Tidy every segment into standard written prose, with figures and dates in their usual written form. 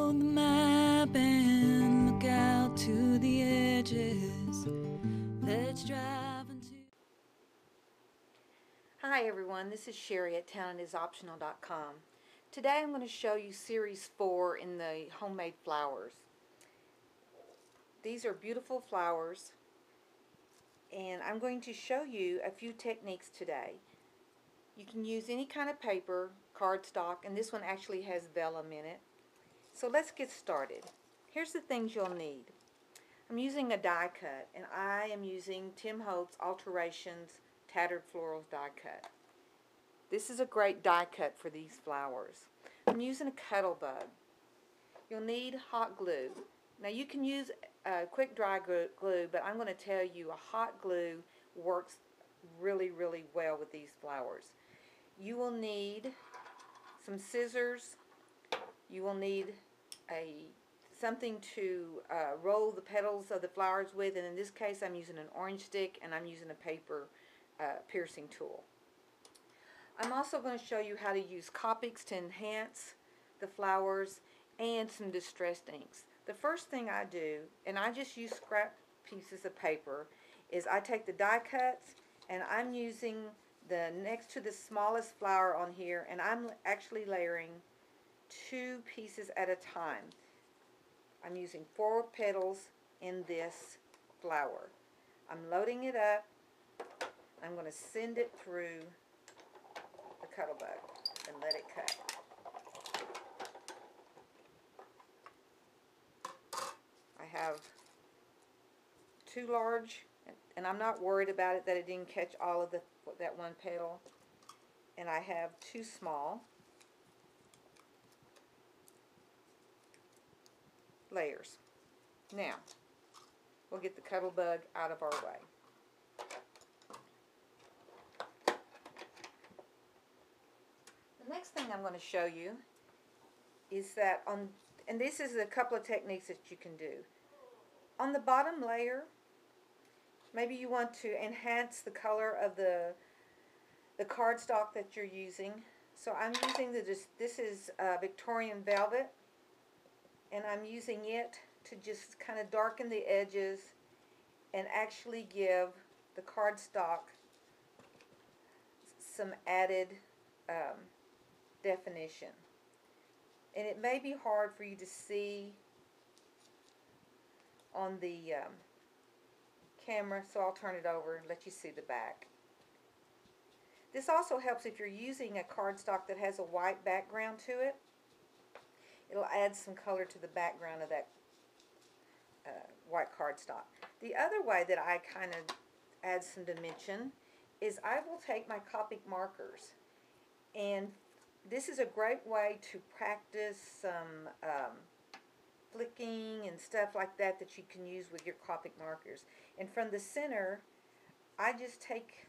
Follow the map and look out to the edges. Let's drive into... Hi everyone, this is Sherry at townandisoptional.com. Today I'm going to show you series 4 in the homemade flowers. These are beautiful flowers and I'm going to show you a few techniques today. You can use any kind of paper, cardstock, and this one actually has vellum in it. So let's get started. Here's the things you'll need. I'm using a die cut, and I am using Tim Holtz Alterations Tattered Florals die cut. This is a great die cut for these flowers. I'm using a cuttle bug. You'll need hot glue. Now you can use quick dry glue, but I'm going to tell you a hot glue works really well with these flowers. You will need some scissors. You will need something to roll the petals of the flowers with, and in this case I'm using an orange stick and I'm using a paper piercing tool. I'm also going to show you how to use Copics to enhance the flowers and some distressed inks. The first thing I do, and I just use scrap pieces of paper, is I take the die cuts and I'm using the next to the smallest flower on here, and I'm actually layering 2 pieces at a time. I'm using 4 petals in this flower. I'm loading it up. I'm going to send it through the cuttle bug and let it cut. I have 2 large, and I'm not worried about it that it didn't catch all of that one petal. And I have 2 small layers. Now, we'll get the cuttle bug out of our way. The next thing I'm going to show you is that and this is a couple of techniques that you can do. On the bottom layer, maybe you want to enhance the color of the cardstock that you're using. So I'm using this is Victorian Velvet, and I'm using it to just kind of darken the edges and actually give the cardstock some added definition. And it may be hard for you to see on the camera, so I'll turn it over and let you see the back. This also helps if you're using a cardstock that has a white background to it. It'll add some color to the background of that white cardstock. The other way that I kind of add some dimension is I will take my Copic markers, and this is a great way to practice some flicking and stuff like that you can use with your Copic markers. And from the center, I just take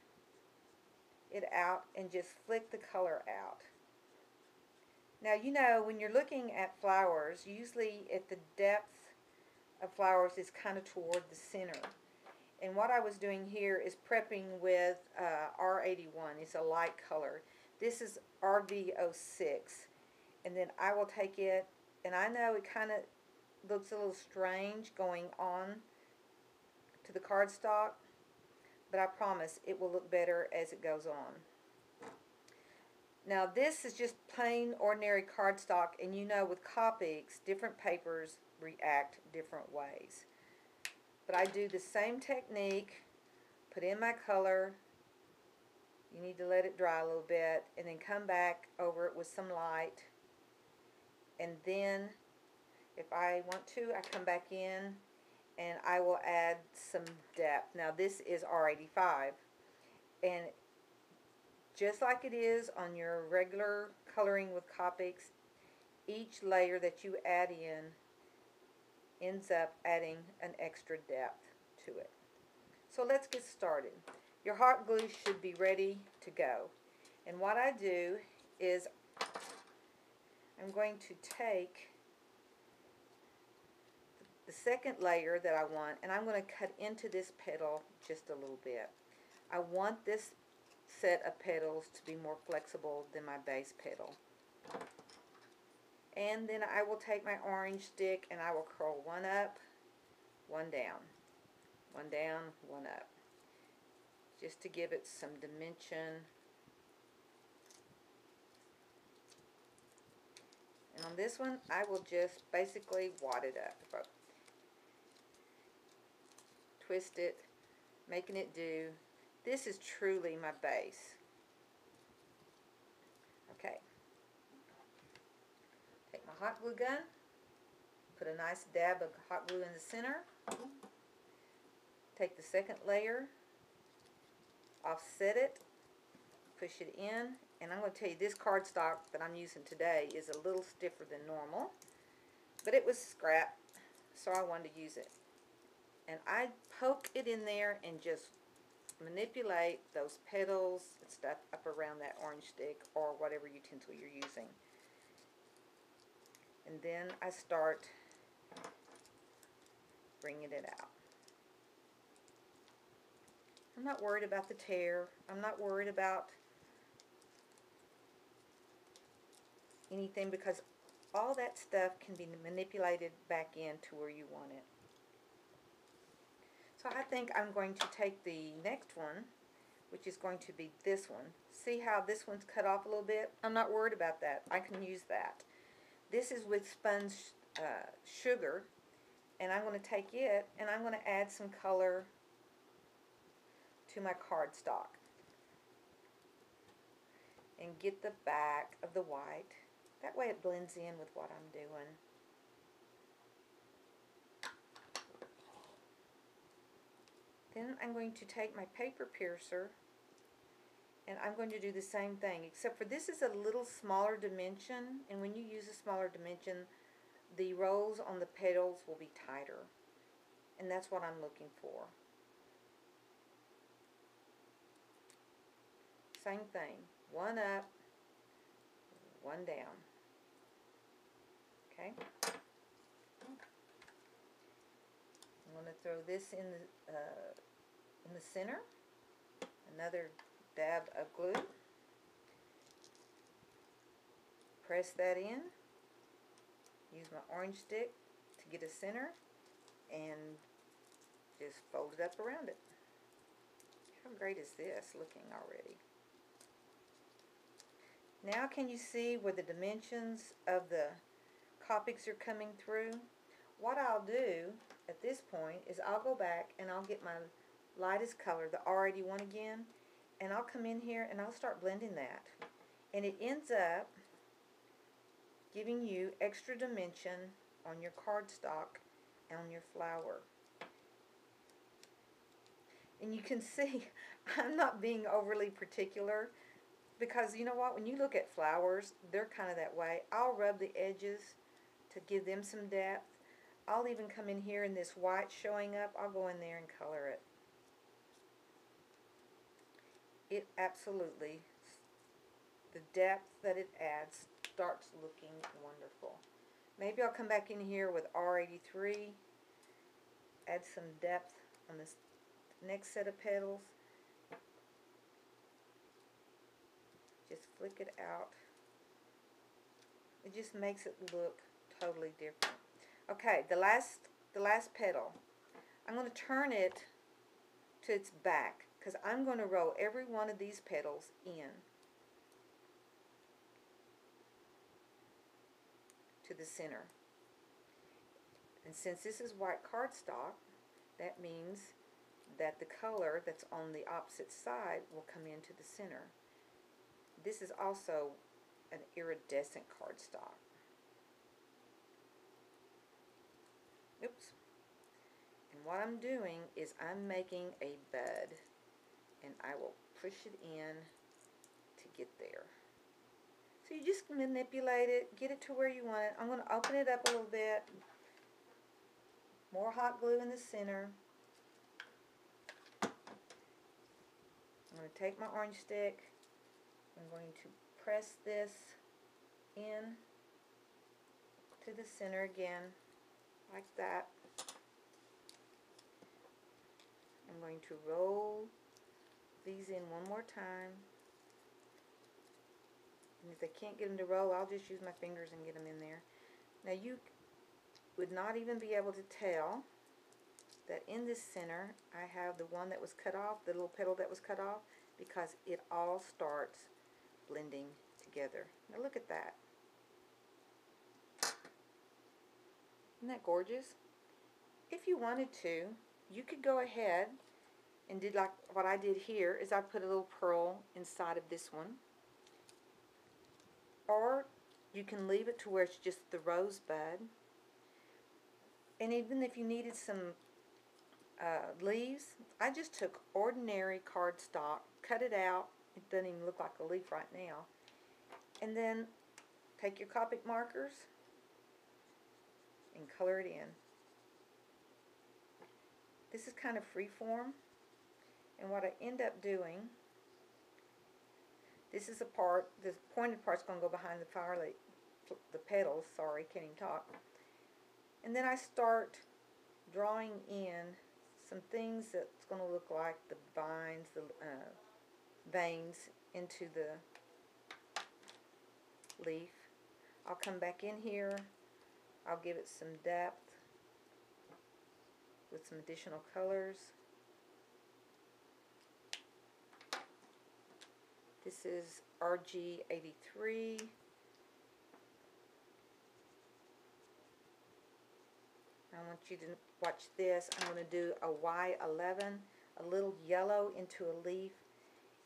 it out and just flick the color out. Now, you know, when you're looking at flowers, usually at the depth of flowers is kind of toward the center. And what I was doing here is prepping with R81. It's a light color. This is RV06. And then I will take it, and I know it kind of looks a little strange going on to the cardstock, but I promise it will look better as it goes on. Now this is just plain ordinary cardstock, and you know with Copics, different papers react different ways. But I do the same technique, put in my color, you need to let it dry a little bit, and then come back over it with some light, and then if I want to, I come back in and I will add some depth. Now this is R85, and just like it is on your regular coloring with Copics, each layer that you add in ends up adding an extra depth to it. So let's get started. Your hot glue should be ready to go. And what I do is I'm going to take the second layer that I want, and I'm going to cut into this petal just a little bit. I want this set of petals to be more flexible than my base petal. And then I will take my orange stick and I will curl one up, one down, one down, one up, just to give it some dimension. And on this one, I will just basically wad it up. Twist it, making it do. This is truly my base. Okay. Take my hot glue gun, put a nice dab of hot glue in the center. Take the second layer, offset it, push it in, and I'm going to tell you this cardstock that I'm using today is a little stiffer than normal, but it was scrap, so I wanted to use it. And I poke it in there and just manipulate those petals and stuff up around that orange stick or whatever utensil you're using. And then I start bringing it out. I'm not worried about the tear. I'm not worried about anything because all that stuff can be manipulated back into where you want it. So I think I'm going to take the next one, which is going to be this one. See how this one's cut off a little bit? I'm not worried about that. I can use that. This is with spun sugar, and I'm going to take it and I'm going to add some color to my cardstock and get the back of the white. That way it blends in with what I'm doing. Then I'm going to take my paper piercer and I'm going to do the same thing, except for this is a little smaller dimension, and when you use a smaller dimension, the rolls on the petals will be tighter, and that's what I'm looking for. Same thing, one up, one down. Okay. I'm going to throw this in the center. Another dab of glue. Press that in. Use my orange stick to get a center and just fold it up around it. How great is this looking already? Now can you see where the dimensions of the Copics are coming through? What I'll do at this point is I'll go back and I'll get my lightest color, the R81 again, and I'll come in here and I'll start blending that. And it ends up giving you extra dimension on your cardstock and on your flower. And you can see I'm not being overly particular, because you know what, when you look at flowers, they're kind of that way. I'll rub the edges to give them some depth. I'll even come in here and this white showing up, I'll go in there and color it. It absolutely, the depth that it adds starts looking wonderful. Maybe I'll come back in here with R83, add some depth on this next set of petals. Just flick it out. It just makes it look totally different. Okay, the last petal. I'm going to turn it to its back because I'm going to roll every one of these petals in to the center. And since this is white cardstock, that means that the color that's on the opposite side will come into the center. This is also an iridescent cardstock. Oops. And what I'm doing is I'm making a bud, and I will push it in to get there. So you just manipulate it, get it to where you want it. I'm going to open it up a little bit. More hot glue in the center. I'm going to take my orange stick. I'm going to press this in to the center again, like that. I'm going to roll these in one more time. And if they can't get them to roll, I'll just use my fingers and get them in there. Now you would not even be able to tell that in this center I have the one that was cut off, the little petal that was cut off, because it all starts blending together. Now look at that. Isn't that gorgeous? If you wanted to, you could go ahead and do like what I did here, is I put a little pearl inside of this one. Or you can leave it to where it's just the rosebud. And even if you needed some leaves, I just took ordinary cardstock, cut it out. It doesn't even look like a leaf right now. And then take your Copic markers and color it in. This is kind of free form, and what I end up doing, this is a part, this pointed part's going to go behind the flower leaf, the petals, sorry, can't even talk. And then I start drawing in some things that's going to look like the vines, the veins into the leaf. I'll come back in here, I'll give it some depth with some additional colors. This is RG83. I want you to watch this. I'm going to do a Y11. A little yellow into a leaf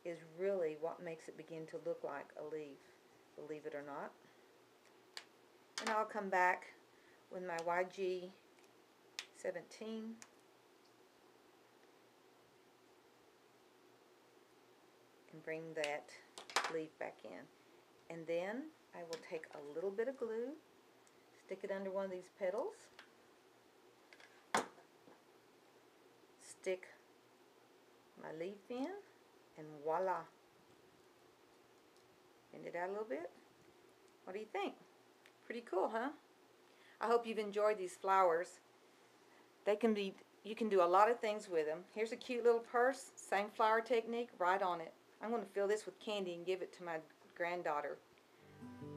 is really what makes it begin to look like a leaf, believe it or not. And I'll come back with my YG17 and bring that leaf back in. And then I will take a little bit of glue, stick it under one of these petals, stick my leaf in, and voila. Bend it out a little bit. What do you think? Pretty cool, huh? I hope you've enjoyed these flowers. They can be, you can do a lot of things with them. Here's a cute little purse, same flower technique, right on it. I'm going to fill this with candy and give it to my granddaughter.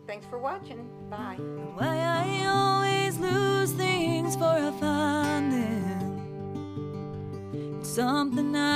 Thanks for watching. Bye. Why I always lose things for I find them. It's something I